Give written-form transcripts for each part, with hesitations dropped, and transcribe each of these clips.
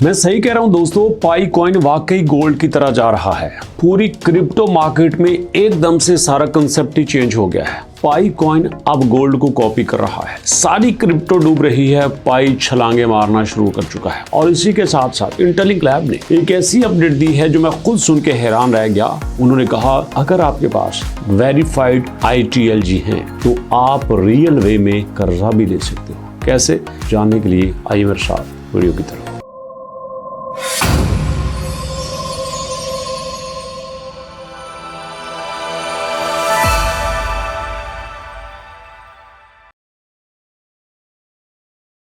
मैं सही कह रहा हूं दोस्तों, पाई कॉइन वाकई गोल्ड की तरह जा रहा है। पूरी क्रिप्टो मार्केट में एकदम से सारा कंसेप्ट ही चेंज हो गया है। पाई कॉइन अब गोल्ड को कॉपी कर रहा है। सारी क्रिप्टो डूब रही है, पाई छलांगे मारना शुरू कर चुका है। और इसी के साथ साथ इंटरलिंक लैब ने एक ऐसी अपडेट दी है जो मैं खुद सुन के हैरान रह गया। उन्होंने कहा अगर आपके पास वेरीफाइड ITLG हैं तो आप रियल वे में कर्जा भी ले सकते हो। कैसे, जानने के लिए आइए मेरे साथ वीडियो की तरफ।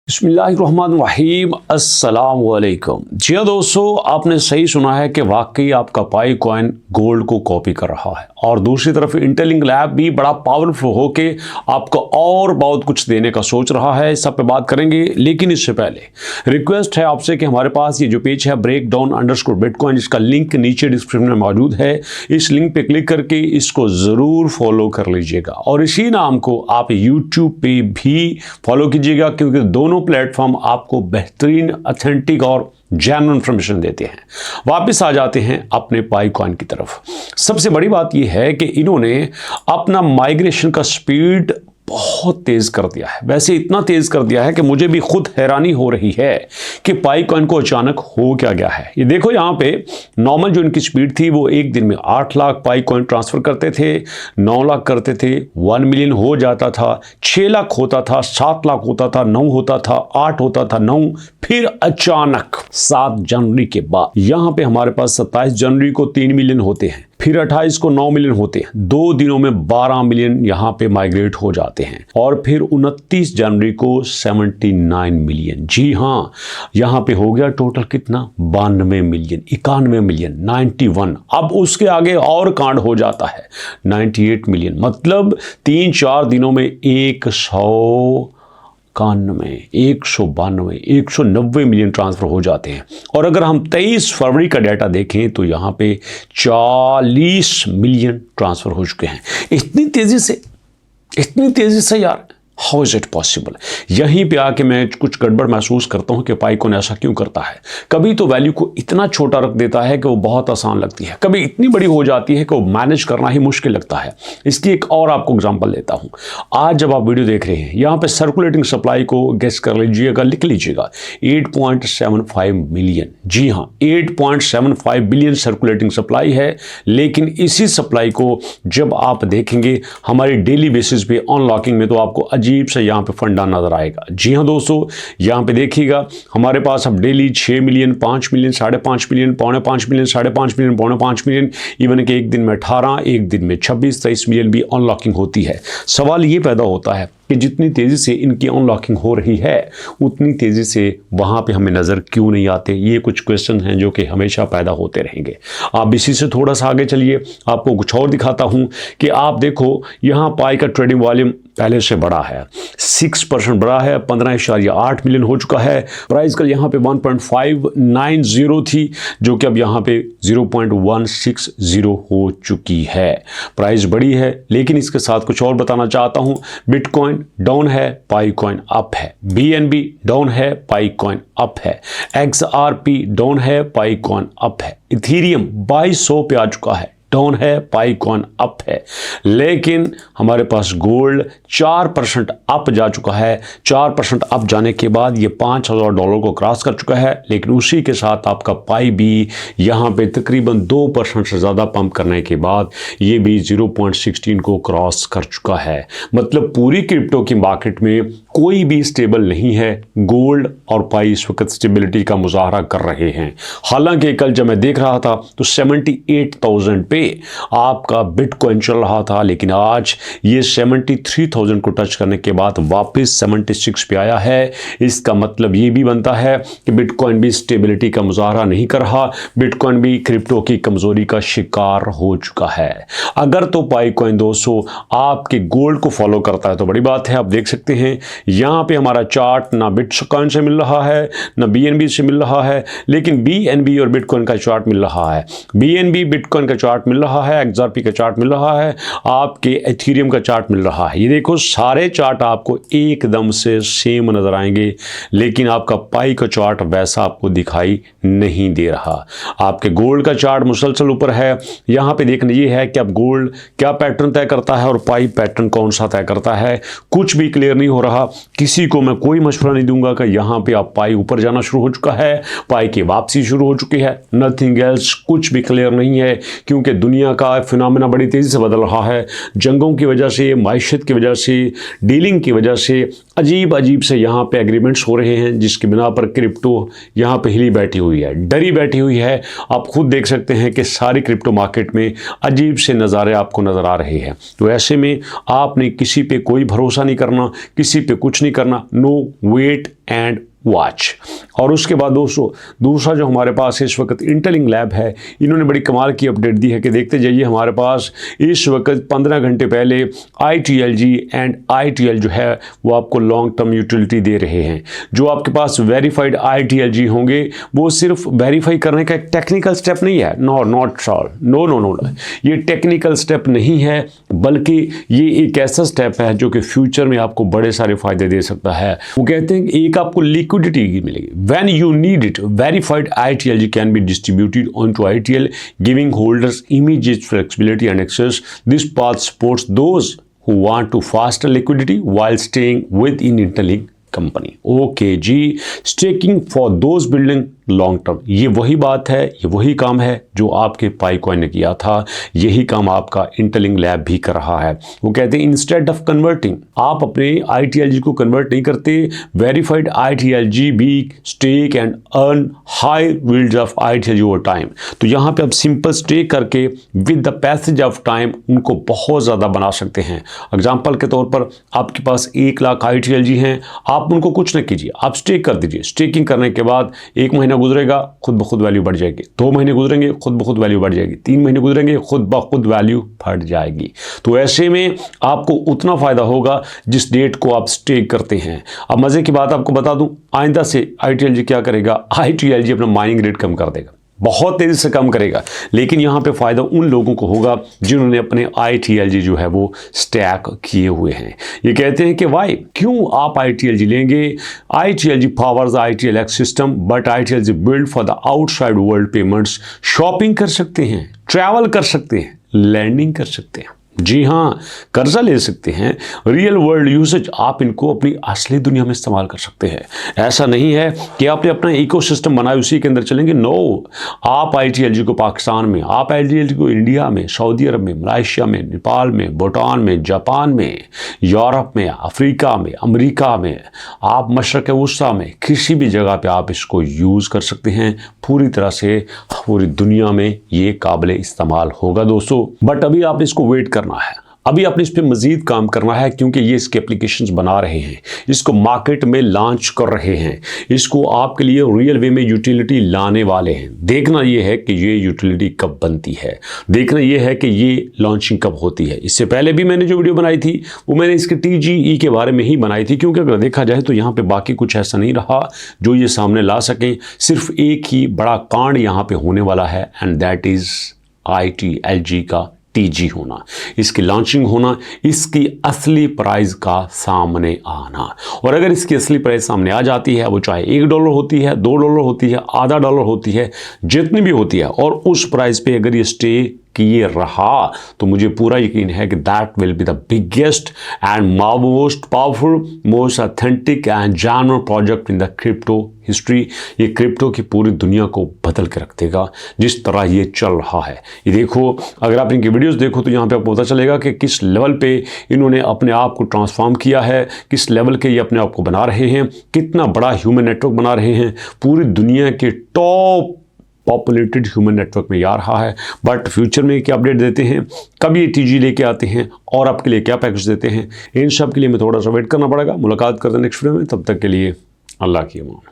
बिस्मिल्लाहिर्रहमानिर्रहीम, अस्सलाम वालेकुम। जी हाँ दोस्तों, आपने सही सुना है कि वाकई आपका पाई कॉइन गोल्ड को कॉपी कर रहा है। और दूसरी तरफ इंटरलिंक लैब भी बड़ा पावरफुल होके आपको और बहुत कुछ देने का सोच रहा है। इस सब पे बात करेंगे, लेकिन इससे पहले रिक्वेस्ट है आपसे कि हमारे पास ये जो पेज है breakdown_bitcoin, इसका लिंक नीचे डिस्क्रिप्शन में मौजूद है। इस लिंक पे क्लिक करके इसको ज़रूर फॉलो कर लीजिएगा और इसी नाम को आप यूट्यूब पे भी फॉलो कीजिएगा, क्योंकि दोनों प्लेटफॉर्म आपको बेहतरीन, ऑथेंटिक और जेन्युइन इंफॉर्मेशन देते हैं। वापस आ जाते हैं अपने पाई कॉइन की तरफ। सबसे बड़ी बात यह है कि इन्होंने अपना माइग्रेशन का स्पीड बहुत तेज कर दिया है। वैसे इतना तेज कर दिया है कि मुझे भी खुद हैरानी हो रही है कि पाई कॉइन को अचानक हो क्या गया है। ये देखो, यहाँ पे नॉर्मल जो इनकी स्पीड थी वो एक दिन में 8 लाख पाई कॉइन ट्रांसफर करते थे, 9 लाख करते थे, 1 मिलियन हो जाता था, 6 लाख होता था, 7 लाख होता था, 9 होता था, 8 होता था, 9। फिर अचानक 7 जनवरी के बाद यहाँ पे हमारे पास 27 जनवरी को 3 मिलियन होते हैं, फिर 28 को 9 मिलियन होते हैं। 2 दिनों में 12 मिलियन यहाँ पे माइग्रेट हो जाते हैं और फिर 29 जनवरी को 79 मिलियन। जी हाँ, यहाँ पे हो गया टोटल कितना, 92 मिलियन, 91 मिलियन, 91। अब उसके आगे और कांड हो जाता है 98 मिलियन। मतलब 3-4 दिनों में 192, 190 मिलियन ट्रांसफर हो जाते हैं। और अगर हम 23 फरवरी का डाटा देखें तो यहाँ पे 40 मिलियन ट्रांसफर हो चुके हैं। इतनी तेजी से यार, हाउ इज इट पॉसिबल? यहीं पे आके मैं कुछ गड़बड़ महसूस करता हूं कि पाई कॉइन ऐसा क्यों करता है। कभी तो वैल्यू को इतना छोटा रख देता है कि वो बहुत आसान लगती है, कभी इतनी बड़ी हो जाती है कि वो मैनेज करना ही मुश्किल लगता है। इसकी एक और आपको एग्जांपल देता हूं। आज जब आप वीडियो देख रहे हैं, यहां पे सर्कुलेटिंग सप्लाई को गेस कर लीजिएगा, लिख लीजिएगा 8.75 मिलियन। जी हां, 8.75 बिलियन सर्कुलेटिंग सप्लाई है। लेकिन इसी सप्लाई को जब आप देखेंगे हमारी डेली बेसिस पे अनलॉकिंग में, तो आपको अजीब से यहां पे फंडा नजर आएगा। जी हां दोस्तों, यहां पे देखिएगा हमारे पास अब daily 6 million, 5 million, 5.5 million, 5.25 million, 5.5 million, 5.5 million, even कि एक दिन में 18, एक दिन में 26-23 मिलियन भी अनलॉकिंग होती है। सवाल ये पैदा होता है कि जितनी तेजी से इनकी अनलॉकिंग हो रही है उतनी तेजी से वहां पे हमें नजर क्यों नहीं आते? ये कुछ क्वेश्चन हैं जो कि हमेशा पैदा होते रहेंगे। आप इसी से थोड़ा सा आगे चलिए, आपको कुछ और दिखाता हूं कि आप देखो यहां पाई का ट्रेडिंग वॉल्यूम पहले से बड़ा है, 6% बड़ा है, 15.8 मिलियन हो चुका है। प्राइस कल यहाँ पे 1.590 थी, जो कि अब यहाँ पे 0.160 हो चुकी है। प्राइस बड़ी है, लेकिन इसके साथ कुछ और बताना चाहता हूँ। बिटकॉइन डाउन है, पाई कॉइन अप है। BNB डाउन है, पाई कॉइन अप है। XRP डाउन है, पाई कॉइन अप है। इथीरियम 2200 पे आ चुका है, डाउन है, पाई कॉइन अप है। लेकिन हमारे पास गोल्ड 4% अप जा चुका है। 4% अप जाने के बाद ये $5000 को क्रॉस कर चुका है। लेकिन उसी के साथ आपका पाई भी यहाँ पे तकरीबन 2% से ज़्यादा पंप करने के बाद ये भी 0.16 को क्रॉस कर चुका है। मतलब पूरी क्रिप्टो की मार्केट में कोई भी स्टेबल नहीं है। गोल्ड और पाई इस वक्त स्टेबिलिटी का मुजाहरा कर रहे हैं। हालांकि कल जब मैं देख रहा था तो 78,000 पे आपका बिटकॉइन चल रहा था, लेकिन आज ये 73,000 को टच करने के बाद वापस 76 पे आया है। इसका मतलब ये भी बनता है कि बिटकॉइन भी स्टेबिलिटी का मुजाहरा नहीं कर रहा, बिटकॉइन भी क्रिप्टो की कमजोरी का शिकार हो चुका है। अगर तो पाई कॉइन दोस्तों आपके गोल्ड को फॉलो करता है तो बड़ी बात है। आप देख सकते हैं यहाँ पे हमारा चार्ट ना बिटकॉइन से मिल रहा है ना BNB से मिल रहा है, लेकिन BNB और बिटकॉइन का चार्ट मिल रहा है। BNB बिटकॉइन का चार्ट मिल रहा है, XRP का चार्ट मिल रहा है, आपके एथेरियम का चार्ट मिल रहा है। ये देखो सारे चार्ट आपको एकदम से सेम नज़र आएंगे, लेकिन आपका पाई का चार्ट वैसा आपको दिखाई नहीं दे रहा। आपके गोल्ड का चार्ट मुसलसल ऊपर है। यहाँ पे देखना ये है कि अब गोल्ड क्या पैटर्न तय करता है और पाई पैटर्न कौन सा तय करता है, कुछ भी क्लियर नहीं हो रहा। किसी को मैं कोई मशवरा नहीं दूंगा कि यहाँ पे आप पाई ऊपर जाना शुरू हो चुका है, पाई की वापसी शुरू हो चुकी है, नथिंग एल्स, कुछ भी क्लियर नहीं है, क्योंकि दुनिया का फिनोमेना बड़ी तेज़ी से बदल रहा है। जंगों की वजह से, मायशत की वजह से, डीलिंग की वजह से अजीब अजीब से यहाँ पे एग्रीमेंट्स हो रहे हैं, जिसकी बिना पर क्रिप्टो यहाँ पे हिली बैठी हुई है, डरी बैठी हुई है। आप खुद देख सकते हैं कि सारी क्रिप्टो मार्केट में अजीब से नज़ारे आपको नज़र आ रहे हैं। तो ऐसे में आपने किसी पे कोई भरोसा नहीं करना, किसी पे कुछ नहीं करना, नो, वेट एंड वॉच। और उसके बाद दोस्तों दूसरा जो हमारे पास इस वक्त इंटेलिंग लैब है, इन्होंने बड़ी कमाल की अपडेट दी है कि देखते जाइए हमारे पास इस वक्त 15 घंटे पहले ITLG एंड ITL जो है वो आपको लॉन्ग टर्म यूटिलिटी दे रहे हैं। जो आपके पास वेरीफाइड ITLG होंगे वो सिर्फ वेरीफाई करने का एक टेक्निकल स्टेप नहीं है, नॉट सॉल, नो, ये टेक्निकल स्टेप नहीं है, बल्कि ये एक ऐसा स्टेप है जो कि फ्यूचर में आपको बड़े सारे फायदे दे सकता है। वो कहते हैं कि एक आपको लिक्विडिटी मिलेगी, when you need it, verified ITLG can be distributed onto ITL, giving holders immediate flexibility and access. This path supports those who want to faster liquidity while staying within Interlink company. Okay जी, staking for those building long term, ये वही बात है, ये वही काम है जो आपके पाई कॉइन ने किया था, यही काम आपका इंटेलिंग लैब भी कर रहा है। वो कहते हैं इंस्टेड ऑफ कन्वर्टिंग, आप अपने ITLG को कन्वर्ट नहीं करते, वेरीफाइड ITLG भी stake and earn high yields of ITLG over time. तो यहाँ पे आप सिंपल स्टेक करके with the passage of time उनको बहुत ज़्यादा बना सकते हैं। एग्जाम्पल के तौर पर आपके पास 1 लाख ITLG हैं, आप उनको कुछ न कीजिए, आप स्टेक कर दीजिए। स्टेकिंग करने के बाद 1 महीना गुजरेगा, खुद ब खुद वैल्यू बढ़ जाएगी, 2 महीने गुजरेंगे, खुद ब खुद वैल्यू बढ़ जाएगी, 3 महीने गुजरेंगे, खुद ब खुद वैल्यू बढ़ जाएगी। तो ऐसे में आपको उतना फायदा होगा जिस डेट को आप स्टेक करते हैं। अब मजे की बात आपको बता दूं, आइंदा से ITLG क्या करेगा, ITLG अपना माइनिंग रेट कम कर देगा, बहुत तेज़ी से कम करेगा। लेकिन यहाँ पे फ़ायदा उन लोगों को होगा जिन्होंने अपने ITLG जो है वो स्टैक किए हुए हैं। ये कहते हैं कि वाई, क्यों आप ITLG लेंगे, ITLG powers ITLX system but ITLG build for the outside world payments. Shopping कर सकते हैं, ट्रैवल कर सकते हैं, लैंडिंग कर सकते हैं, जी हाँ, कर्जा ले सकते हैं, रियल वर्ल्ड यूसेज आप इनको अपनी असली दुनिया में इस्तेमाल कर सकते हैं। ऐसा नहीं है कि आपने अपना इकोसिस्टम बनाया उसी के अंदर चलेंगे, नो। आप ITLG को पाकिस्तान में, आप ITLG को इंडिया में, सऊदी अरब में, मलेशिया में, नेपाल में, भूटान में, जापान में, यूरोप में, अफ्रीका में, अमेरिका में, आप मशरक़ वुस्ता में, किसी भी जगह पे आप इसको यूज़ कर सकते हैं। पूरी तरह से पूरी दुनिया में ये काबिल इस्तेमाल होगा दोस्तों। बट अभी आप इसको वेट करना है, अभी आपने इस पर मज़ीद काम करना है, क्योंकि ये इसके एप्लीकेशंस बना रहे हैं, इसको मार्केट में लॉन्च कर रहे हैं, इसको आपके लिए रियल वे में यूटिलिटी लाने वाले हैं। देखना ये है कि ये यूटिलिटी कब बनती है, देखना ये है कि ये लॉन्चिंग कब होती है। इससे पहले भी मैंने जो वीडियो बनाई थी वो मैंने इसके TGE के बारे में ही बनाई थी, क्योंकि अगर देखा जाए तो यहाँ पर बाकी कुछ ऐसा नहीं रहा जो ये सामने ला सकें। सिर्फ एक ही बड़ा कांड यहाँ पर होने वाला है, एंड दैट इज़ ITLG का TG होना, इसकी लॉन्चिंग होना, इसकी असली प्राइस का सामने आना। और अगर इसकी असली प्राइस सामने आ जाती है, वो चाहे $1 होती है, $2 होती है, आधा डॉलर होती है, जितनी भी होती है, और उस प्राइस पे अगर ये स्टे किए रहा, तो मुझे पूरा यकीन है कि that will be the biggest and most powerful, most authentic and genuine project in the crypto history. ये क्रिप्टो की पूरी दुनिया को बदल के रख देगा जिस तरह ये चल रहा है। ये देखो, अगर आप इनकी वीडियोस देखो तो यहाँ पे आपको पता चलेगा कि किस लेवल पे इन्होंने अपने आप को ट्रांसफॉर्म किया है, किस लेवल के ये अपने आप को बना रहे हैं, कितना बड़ा ह्यूमन नेटवर्क बना रहे हैं, पूरी दुनिया के टॉप पॉपुलेटेड ह्यूमन नेटवर्क में आ रहा है। बट फ्यूचर में क्या अपडेट देते हैं, कब ये TG लेके आते हैं और आपके लिए क्या पैकेज देते हैं, इन सब के लिए मैं थोड़ा सा वेट करना पड़ेगा। मुलाकात करते हैं नेक्स्ट वीडियो में, तब तक के लिए अल्लाह की अमान।